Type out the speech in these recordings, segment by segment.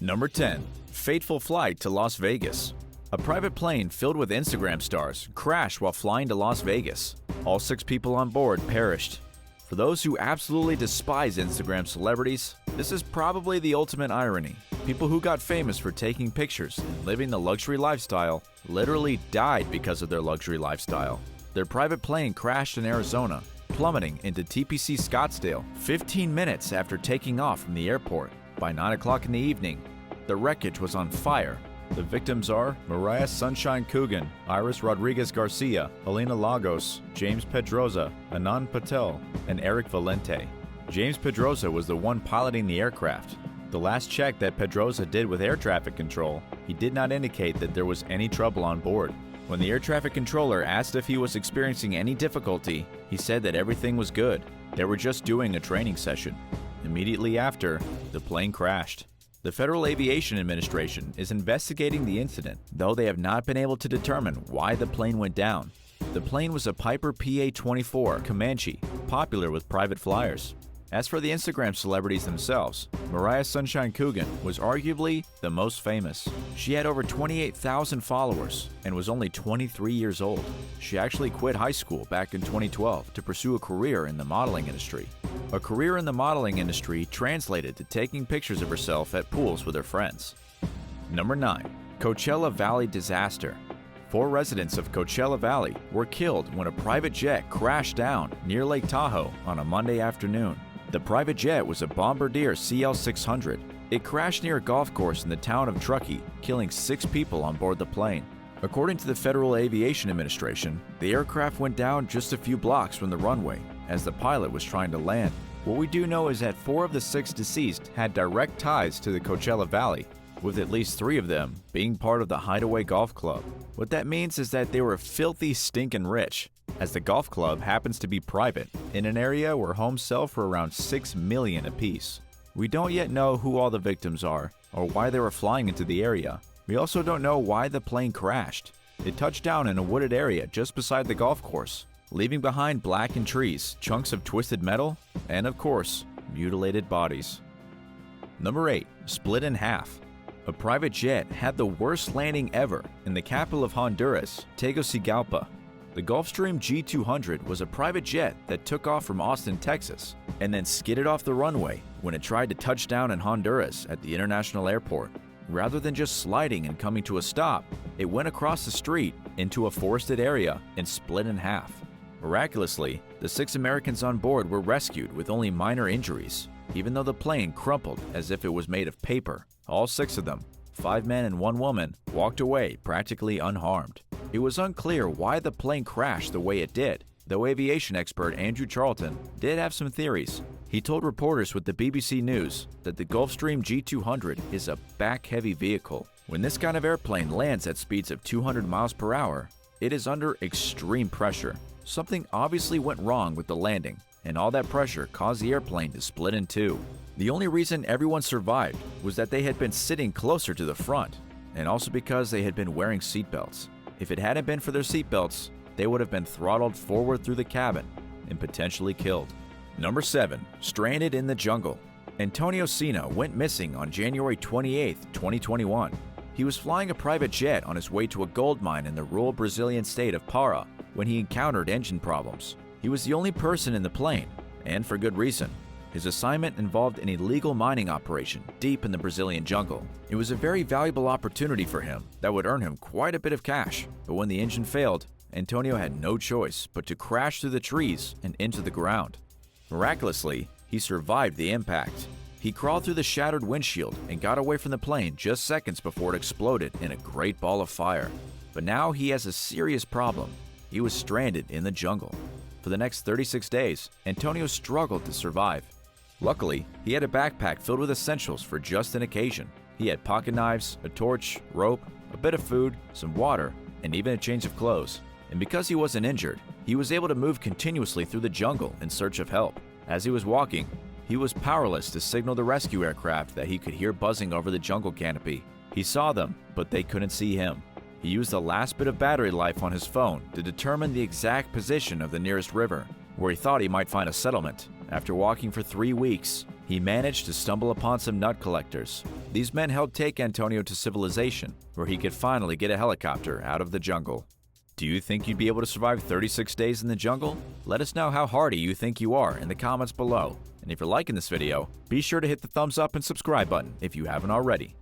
Number 10. Fateful flight to Las Vegas. A private plane filled with Instagram stars crashed while flying to Las Vegas. All 6 people on board perished. For those who absolutely despise Instagram celebrities, this is probably the ultimate irony. People who got famous for taking pictures and living the luxury lifestyle literally died because of their luxury lifestyle. Their private plane crashed in Arizona, plummeting into TPC Scottsdale 15 minutes after taking off from the airport. By 9 o'clock in the evening, the wreckage was on fire. The victims are Mariah Sunshine Coogan, Iris Rodriguez Garcia, Helena Lagos, James Pedroza, Anand Patel, and Eric Valente. James Pedroza was the one piloting the aircraft. The last check that Pedroza did with air traffic control, he did not indicate that there was any trouble on board. When the air traffic controller asked if he was experiencing any difficulty, he said that everything was good. They were just doing a training session. Immediately after, the plane crashed. The Federal Aviation Administration is investigating the incident, though they have not been able to determine why the plane went down. The plane was a Piper PA-24 Comanche, popular with private flyers. As for the Instagram celebrities themselves, Mariah Sunshine Coogan was arguably the most famous. She had over 28,000 followers and was only 23 years old. She actually quit high school back in 2012 to pursue a career in the modeling industry. A career in the modeling industry translated to taking pictures of herself at pools with her friends. Number 9. Coachella Valley Disaster. 4 residents of Coachella Valley were killed when a private jet crashed down near Lake Tahoe on a Monday afternoon. The private jet was a Bombardier CL-600. It crashed near a golf course in the town of Truckee, killing 6 people on board the plane. According to the Federal Aviation Administration, the aircraft went down just a few blocks from the runway as the pilot was trying to land. What we do know is that 4 of the 6 deceased had direct ties to the Coachella Valley, with at least 3 of them being part of the Hideaway Golf Club. What that means is that they were filthy stinkin' rich, as the golf club happens to be private in an area where homes sell for around $6 million apiece. We don't yet know who all the victims are or why they were flying into the area. We also don't know why the plane crashed. It touched down in a wooded area just beside the golf course, leaving behind blackened trees, chunks of twisted metal, and of course, mutilated bodies. Number 8. Split in half. A private jet had the worst landing ever in the capital of Honduras, Tegucigalpa. The Gulfstream G200 was a private jet that took off from Austin, Texas, and then skidded off the runway when it tried to touch down in Honduras at the international airport. Rather than just sliding and coming to a stop, it went across the street into a forested area and split in half. Miraculously, the 6 Americans on board were rescued with only minor injuries, even though the plane crumpled as if it was made of paper. All 6 of them, 5 men and 1 woman, walked away practically unharmed. It was unclear why the plane crashed the way it did, though aviation expert Andrew Charlton did have some theories. He told reporters with the BBC News that the Gulfstream G200 is a back-heavy vehicle. When this kind of airplane lands at speeds of 200 miles per hour, it is under extreme pressure. Something obviously went wrong with the landing, and all that pressure caused the airplane to split in 2. The only reason everyone survived was that they had been sitting closer to the front, and also because they had been wearing seatbelts. If it hadn't been for their seatbelts, they would have been throttled forward through the cabin and potentially killed. Number 7. Stranded in the jungle. Antonio Sina went missing on January 28, 2021. He was flying a private jet on his way to a gold mine in the rural Brazilian state of Pará when he encountered engine problems. He was the only person in the plane, and for good reason. His assignment involved an illegal mining operation deep in the Brazilian jungle. It was a very valuable opportunity for him that would earn him quite a bit of cash, but when the engine failed, Antonio had no choice but to crash through the trees and into the ground. Miraculously, he survived the impact. He crawled through the shattered windshield and got away from the plane just seconds before it exploded in a great ball of fire. But now he has a serious problem. He was stranded in the jungle. For the next 36 days, Antonio struggled to survive. Luckily, he had a backpack filled with essentials for just an occasion. He had pocket knives, a torch, rope, a bit of food, some water, and even a change of clothes. And because he wasn't injured, he was able to move continuously through the jungle in search of help. As he was walking, he was powerless to signal the rescue aircraft that he could hear buzzing over the jungle canopy. He saw them, but they couldn't see him. He used the last bit of battery life on his phone to determine the exact position of the nearest river, where he thought he might find a settlement. After walking for 3 weeks, He managed to stumble upon some nut collectors. These men helped take Antonio to civilization, where he could finally get a helicopter out of the jungle. Do you think you'd be able to survive 36 days in the jungle? Let us know how hardy you think you are in the comments below. And if you're liking this video, be sure to hit the thumbs up and subscribe button if you haven't already.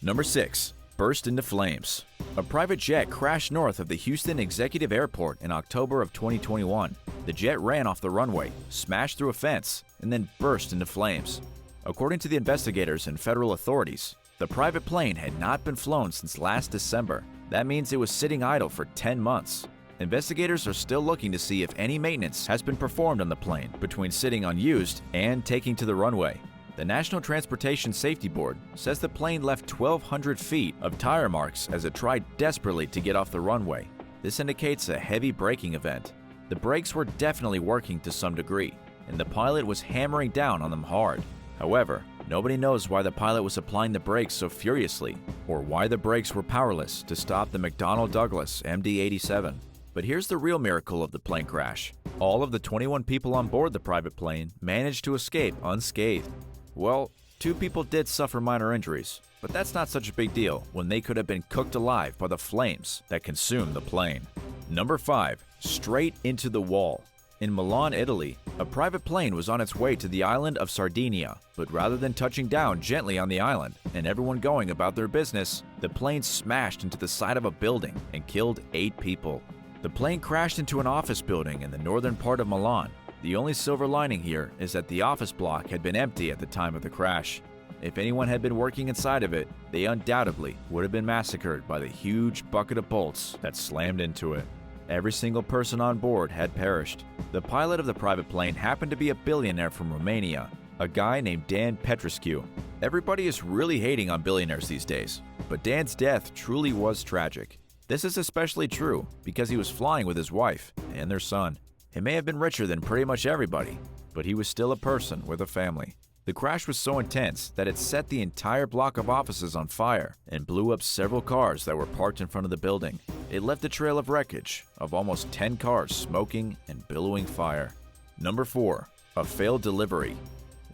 Number 6. Burst into flames. A private jet crashed north of the Houston Executive Airport in October of 2021. The jet ran off the runway, smashed through a fence, and then burst into flames. According to the investigators and federal authorities, the private plane had not been flown since last December. That means it was sitting idle for 10 months. Investigators are still looking to see if any maintenance has been performed on the plane between sitting unused and taking to the runway. The National Transportation Safety Board says the plane left 1,200 feet of tire marks as it tried desperately to get off the runway. This indicates a heavy braking event. The brakes were definitely working to some degree, and the pilot was hammering down on them hard. However, nobody knows why the pilot was applying the brakes so furiously, or why the brakes were powerless to stop the McDonnell Douglas MD-87. But here's the real miracle of the plane crash. All of the 21 people on board the private plane managed to escape unscathed. Well, 2 people did suffer minor injuries, but that's not such a big deal when they could have been cooked alive by the flames that consumed the plane. Number 5. Straight into the wall. In Milan, Italy, a private plane was on its way to the island of Sardinia, but rather than touching down gently on the island and everyone going about their business, the plane smashed into the side of a building and killed 8 people. The plane crashed into an office building in the northern part of Milan. The only silver lining here is that the office block had been empty at the time of the crash. If anyone had been working inside of it, they undoubtedly would have been massacred by the huge bucket of bolts that slammed into it. Every single person on board had perished. The pilot of the private plane happened to be a billionaire from Romania, a guy named Dan Petrescu. Everybody is really hating on billionaires these days, but Dan's death truly was tragic. This is especially true because he was flying with his wife and their son. He may have been richer than pretty much everybody, but he was still a person with a family. The crash was so intense that it set the entire block of offices on fire and blew up several cars that were parked in front of the building. It left a trail of wreckage of almost 10 cars smoking and billowing fire. Number 4. A failed delivery.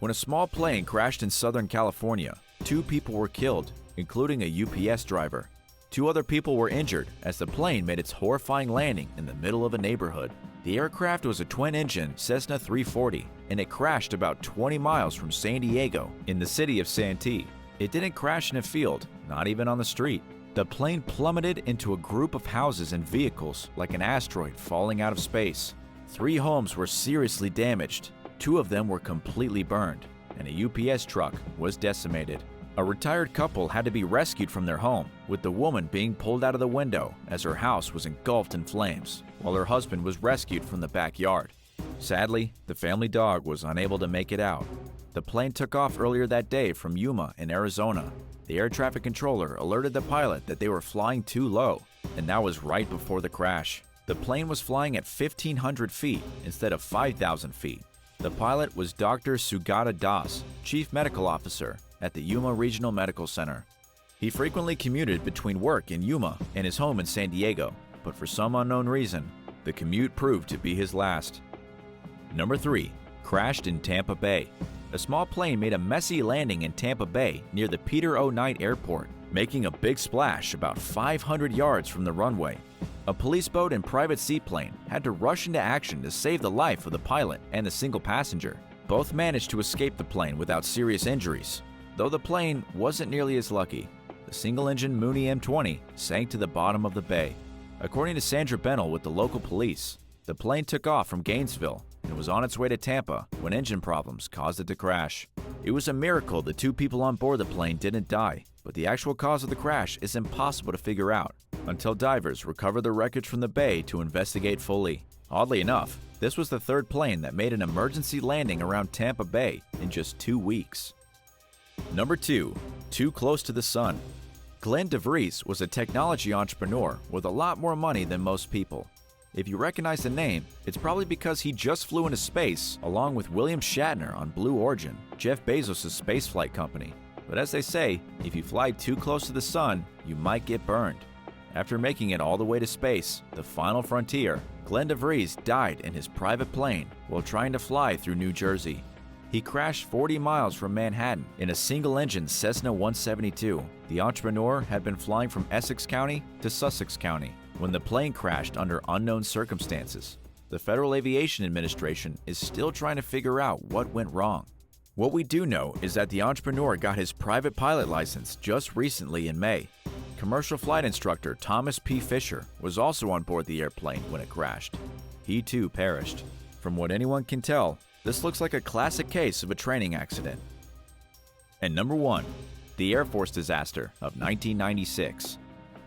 When a small plane crashed in Southern California, 2 people were killed, including a UPS driver. 2 other people were injured as the plane made its horrifying landing in the middle of a neighborhood. The aircraft was a twin-engine Cessna 340, and it crashed about 20 miles from San Diego in the city of Santee. It didn't crash in a field, not even on the street. The plane plummeted into a group of houses and vehicles like an asteroid falling out of space. 3 homes were seriously damaged, 2 of them were completely burned, and a UPS truck was decimated. A retired couple had to be rescued from their home, with the woman being pulled out of the window as her house was engulfed in flames, while her husband was rescued from the backyard. Sadly, the family dog was unable to make it out. The plane took off earlier that day from Yuma in Arizona. The air traffic controller alerted the pilot that they were flying too low, and that was right before the crash. The plane was flying at 1,500 feet instead of 5,000 feet. The pilot was Dr. Sugata Das, Chief Medical Officer at the Yuma Regional Medical Center. He frequently commuted between work in Yuma and his home in San Diego, but for some unknown reason, the commute proved to be his last. Number 3. Crashed in Tampa Bay. A small plane made a messy landing in Tampa Bay near the Peter O. Knight Airport, making a big splash about 500 yards from the runway. A police boat and private seaplane had to rush into action to save the life of the pilot and the single passenger. Both managed to escape the plane without serious injuries, though the plane wasn't nearly as lucky. The single-engine Mooney M20 sank to the bottom of the bay. According to Sandra Bennell with the local police, the plane took off from Gainesville and was on its way to Tampa when engine problems caused it to crash. It was a miracle the 2 people on board the plane didn't die, but the actual cause of the crash is impossible to figure out until divers recover the wreckage from the bay to investigate fully. Oddly enough, this was the 3rd plane that made an emergency landing around Tampa Bay in just 2 weeks. Number 2. Too close to the sun. Glenn DeVries was a technology entrepreneur with a lot more money than most people. If you recognize the name, it's probably because he just flew into space along with William Shatner on Blue Origin, Jeff Bezos' spaceflight company. But as they say, if you fly too close to the sun, you might get burned. After making it all the way to space, the final frontier, Glenn DeVries died in his private plane while trying to fly through New Jersey. He crashed 40 miles from Manhattan in a single-engine Cessna 172. The entrepreneur had been flying from Essex County to Sussex County when the plane crashed under unknown circumstances. The Federal Aviation Administration is still trying to figure out what went wrong. What we do know is that the entrepreneur got his private pilot license just recently in May. Commercial flight instructor Thomas P. Fisher was also on board the airplane when it crashed. He too perished. From what anyone can tell, this looks like a classic case of a training accident. And number 1, the Air Force disaster of 1996.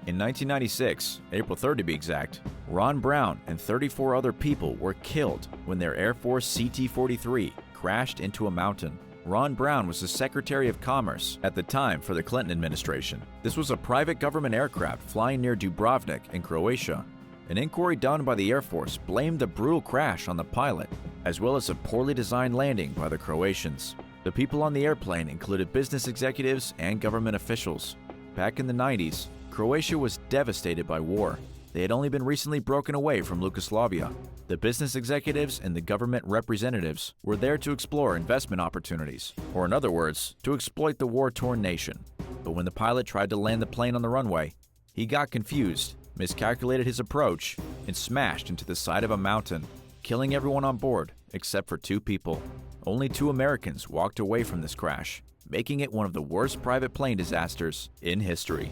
In 1996, April 3rd to be exact, Ron Brown and 34 other people were killed when their Air Force CT-43 crashed into a mountain. Ron Brown was the Secretary of Commerce at the time for the Clinton administration. This was a private government aircraft flying near Dubrovnik in Croatia. An inquiry done by the Air Force blamed the brutal crash on the pilot, as well as a poorly designed landing by the Croatians. The people on the airplane included business executives and government officials. Back in the 90s, Croatia was devastated by war. They had only been recently broken away from Yugoslavia. The business executives and the government representatives were there to explore investment opportunities, or in other words, to exploit the war-torn nation. But when the pilot tried to land the plane on the runway, he got confused, miscalculated his approach, and smashed into the side of a mountain, killing everyone on board except for 2 people. Only 2 Americans walked away from this crash, making it one of the worst private plane disasters in history.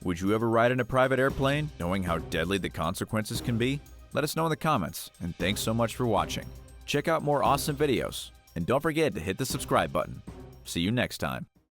Would you ever ride in a private airplane, knowing how deadly the consequences can be? Let us know in the comments, and thanks so much for watching. Check out more awesome videos, and don't forget to hit the subscribe button. See you next time.